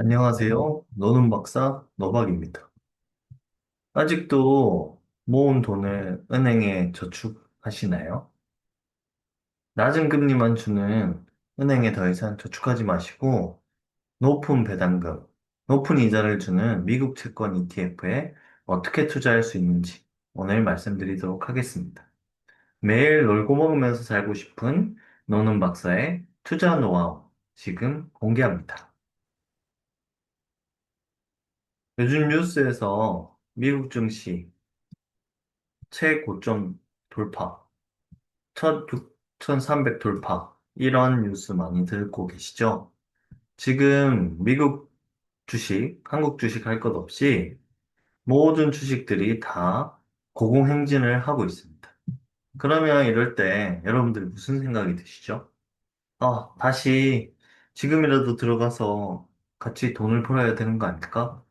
안녕하세요. 노는 박사 노박입니다. 아직도 모은 돈을 은행에 저축하시나요? 낮은 금리만 주는 은행에 더 이상 저축하지 마시고 높은 배당금, 높은 이자를 주는 미국 채권 ETF에 어떻게 투자할 수 있는지 오늘 말씀드리도록 하겠습니다. 매일 놀고 먹으면서 살고 싶은 노는 박사의 투자 노하우 지금 공개합니다. 요즘 뉴스에서 미국 증시 최고점 돌파, 16,300 돌파, 이런 뉴스 많이 듣고 계시죠? 지금 미국 주식, 한국 주식 할 것 없이 모든 주식들이 다 고공행진을 하고 있습니다. 그러면 이럴 때 여러분들 무슨 생각이 드시죠? 다시 지금이라도 들어가서 같이 돈을 벌어야 되는 거 아닐까?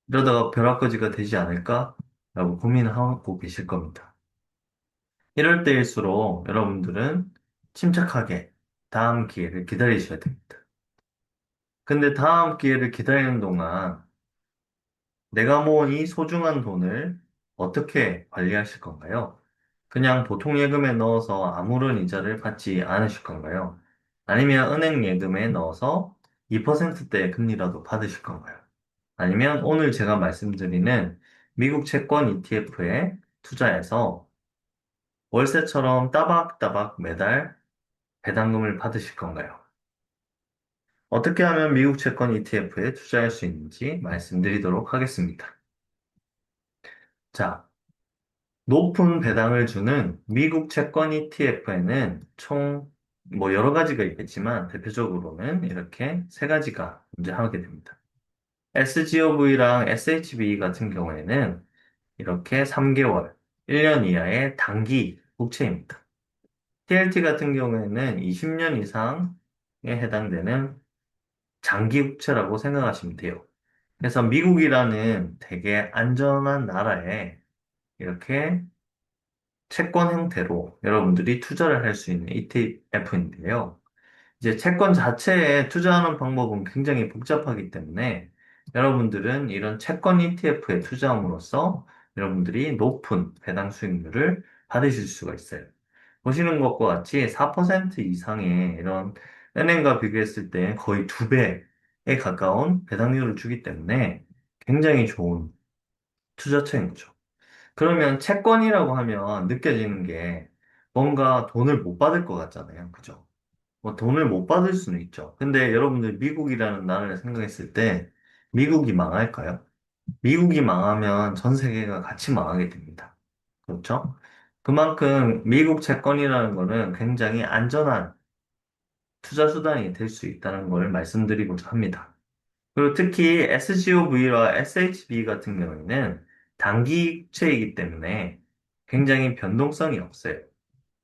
이러다가 벼락거지가 되지 않을까? 라고 고민하고 계실 겁니다. 이럴 때일수록 여러분들은 침착하게 다음 기회를 기다리셔야 됩니다. 근데 다음 기회를 기다리는 동안 내가 모은 이 소중한 돈을 어떻게 관리하실 건가요? 그냥 보통 예금에 넣어서 아무런 이자를 받지 않으실 건가요? 아니면 은행 예금에 넣어서 2%대 금리라도 받으실 건가요? 아니면 오늘 제가 말씀드리는 미국 채권 ETF에 투자해서 월세처럼 따박따박 매달 배당금을 받으실 건가요? 어떻게 하면 미국 채권 ETF에 투자할 수 있는지 말씀드리도록 하겠습니다. 자, 높은 배당을 주는 미국 채권 ETF에는 총 뭐 여러 가지가 있겠지만 대표적으로는 이렇게 세 가지가 존재하게 됩니다. SGOV랑 SHB 같은 경우에는 이렇게 3개월, 1년 이하의 단기 국채입니다. TLT 같은 경우에는 20년 이상에 해당되는 장기 국채라고 생각하시면 돼요. 그래서 미국이라는 되게 안전한 나라에 이렇게 채권 형태로 여러분들이 투자를 할 수 있는 ETF인데요. 이제 채권 자체에 투자하는 방법은 굉장히 복잡하기 때문에 여러분들은 이런 채권 ETF에 투자함으로써 여러분들이 높은 배당 수익률을 받으실 수가 있어요. 보시는 것과 같이 4% 이상의 이런 은행과 비교했을 때 거의 2배에 가까운 배당률을 주기 때문에 굉장히 좋은 투자처인 거죠. 그러면 채권이라고 하면 느껴지는 게 뭔가 돈을 못 받을 것 같잖아요. 그죠? 뭐 돈을 못 받을 수는 있죠. 근데 여러분들 미국이라는 나라를 생각했을 때 미국이 망할까요? 미국이 망하면 전 세계가 같이 망하게 됩니다. 그렇죠? 그만큼 미국 채권이라는 거는 굉장히 안전한 투자 수단이 될 수 있다는 걸 말씀드리고자 합니다. 그리고 특히 SGOV와 SHB 같은 경우에는 단기 국채이기 때문에 굉장히 변동성이 없어요.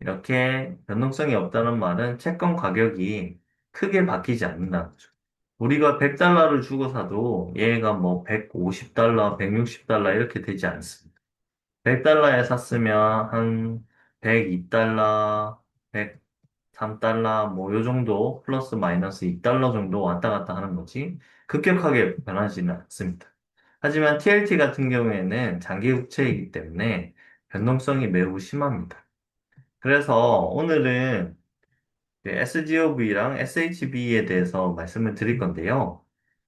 이렇게 변동성이 없다는 말은 채권 가격이 크게 바뀌지 않는다는 거죠. 우리가 100달러를 주고 사도 얘가 뭐 150달러, 160달러 이렇게 되지 않습니다. 100달러에 샀으면 한 102달러, 103달러, 뭐 요 정도 플러스 마이너스 2달러 정도 왔다 갔다 하는 거지 급격하게 변하지는 않습니다. 하지만 TLT 같은 경우에는 장기 국채이기 때문에 변동성이 매우 심합니다. 그래서 오늘은 SGOV랑 SHB에 대해서 말씀을 드릴 건데요.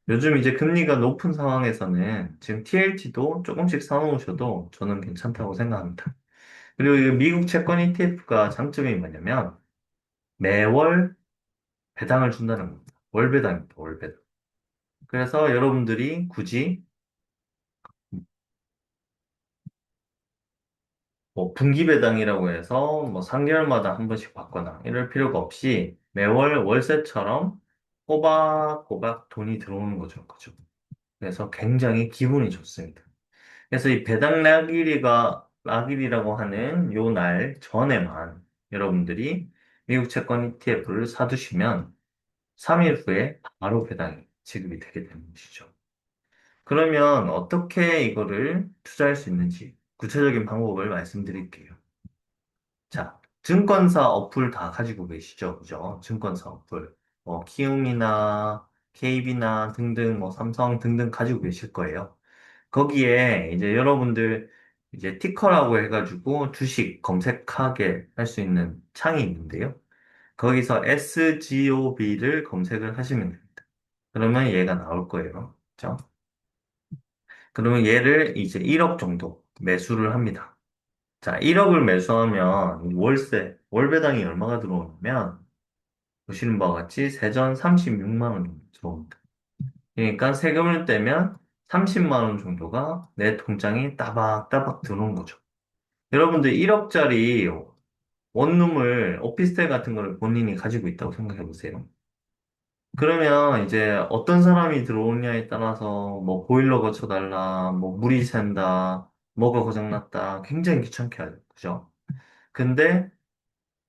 요즘 이제 금리가 높은 상황에서는 지금 TLT도 조금씩 사놓으셔도 저는 괜찮다고 생각합니다. 그리고 이 미국 채권 ETF가 장점이 뭐냐면 매월 배당을 준다는 겁니다. 월배당입니다. 월배당. 그래서 여러분들이 굳이 뭐 분기 배당이라고 해서 뭐 3개월마다 한 번씩 받거나 이럴 필요가 없이 매월 월세처럼 꼬박꼬박 돈이 들어오는 거죠. 그죠? 그래서 굉장히 기분이 좋습니다. 그래서 이 배당 낙일이라고 하는 요 날 전에만 여러분들이 미국 채권 ETF를 사두시면 3일 후에 바로 배당이 지급이 되게 되는 것이죠. 그러면 어떻게 이거를 투자할 수 있는지 구체적인 방법을 말씀드릴게요. 자, 증권사 어플 다 가지고 계시죠? 그죠? 증권사 어플. 키움이나 KB나 등등, 뭐 삼성 등등 가지고 계실 거예요. 거기에 이제 여러분들 이제 티커라고 해가지고 주식 검색하게 할 수 있는 창이 있는데요. 거기서 SGOB를 검색을 하시면 됩니다. 그러면 얘가 나올 거예요. 그죠? 그러면 얘를 이제 1억 정도 매수를 합니다. 자, 1억을 매수하면 월 배당이 얼마가 들어오냐면 보시는 바와 같이 세전 36만 원 정도 들어옵니다. 그러니까 세금을 떼면 30만 원 정도가 내 통장에 따박따박 들어오는 거죠. 여러분들 1억짜리 원룸을 오피스텔 같은 거를 본인이 가지고 있다고 생각해 보세요. 그러면 이제 어떤 사람이 들어오냐에 따라서 뭐 보일러 고쳐달라, 뭐 물이 샌다, 뭐가 고장났다 굉장히 귀찮게 하죠. 그죠? 근데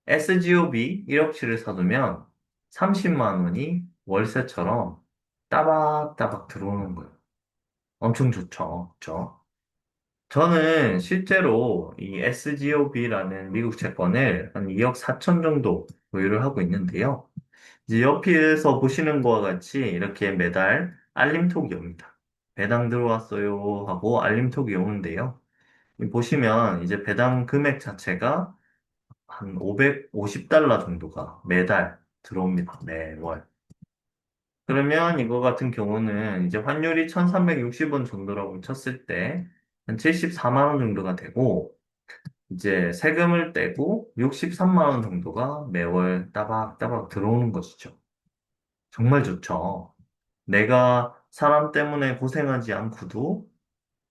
SGOB 1억치를 사두면 30만 원이 월세처럼 따박따박 들어오는 거예요. 엄청 좋죠. 그죠? 저는 실제로 이 SGOB라는 미국 채권을 한 2억 4천 정도 보유를 하고 있는데요. 이제 옆에서 보시는 것과 같이 이렇게 매달 알림톡이 옵니다. 배당 들어왔어요 하고 알림톡이 오는데요. 보시면 이제 배당 금액 자체가 한 550달러 정도가 매달 들어옵니다. 매월. 그러면 이거 같은 경우는 이제 환율이 1360원 정도라고 쳤을 때 한 74만 원 정도가 되고 이제 세금을 떼고 63만 원 정도가 매월 따박따박 들어오는 것이죠. 정말 좋죠. 내가 사람 때문에 고생하지 않고도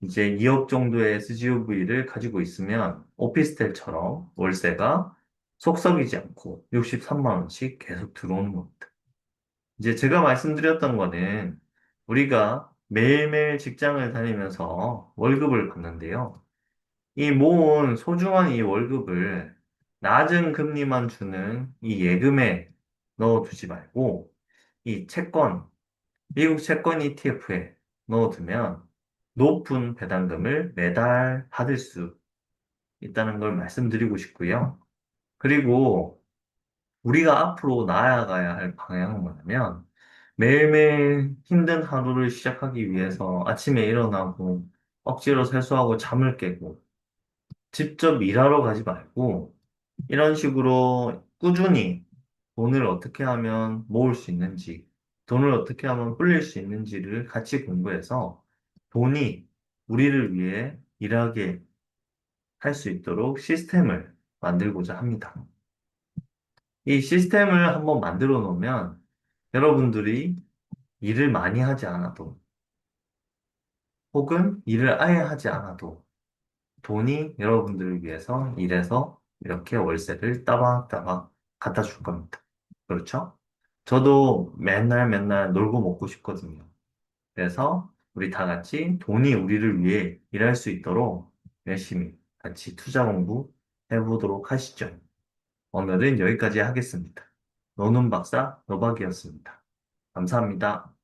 이제 2억 정도의 SGV를 가지고 있으면 오피스텔처럼 월세가 속썩이지 않고 63만 원씩 계속 들어오는 겁니다. 이제 제가 말씀드렸던 거는 우리가 매일매일 직장을 다니면서 월급을 받는데요. 이 모은 소중한 이 월급을 낮은 금리만 주는 이 예금에 넣어두지 말고 이 채권, 미국 채권 ETF에 넣어두면 높은 배당금을 매달 받을 수 있다는 걸 말씀드리고 싶고요. 그리고 우리가 앞으로 나아가야 할 방향은 뭐냐면 매일매일 힘든 하루를 시작하기 위해서 아침에 일어나고 억지로 세수하고 잠을 깨고 직접 일하러 가지 말고 이런 식으로 꾸준히 돈을 어떻게 하면 모을 수 있는지, 돈을 어떻게 하면 불릴 수 있는지를 같이 공부해서 돈이 우리를 위해 일하게 할 수 있도록 시스템을 만들고자 합니다. 이 시스템을 한번 만들어 놓으면 여러분들이 일을 많이 하지 않아도 혹은 일을 아예 하지 않아도 돈이 여러분들을 위해서 일해서 이렇게 월세를 따박따박 갖다 줄 겁니다. 그렇죠? 저도 맨날 맨날 놀고 먹고 싶거든요. 그래서 우리 다 같이 돈이 우리를 위해 일할 수 있도록 열심히 같이 투자 공부 해보도록 하시죠. 오늘은 여기까지 하겠습니다. 노는 박사 노박이었습니다. 감사합니다.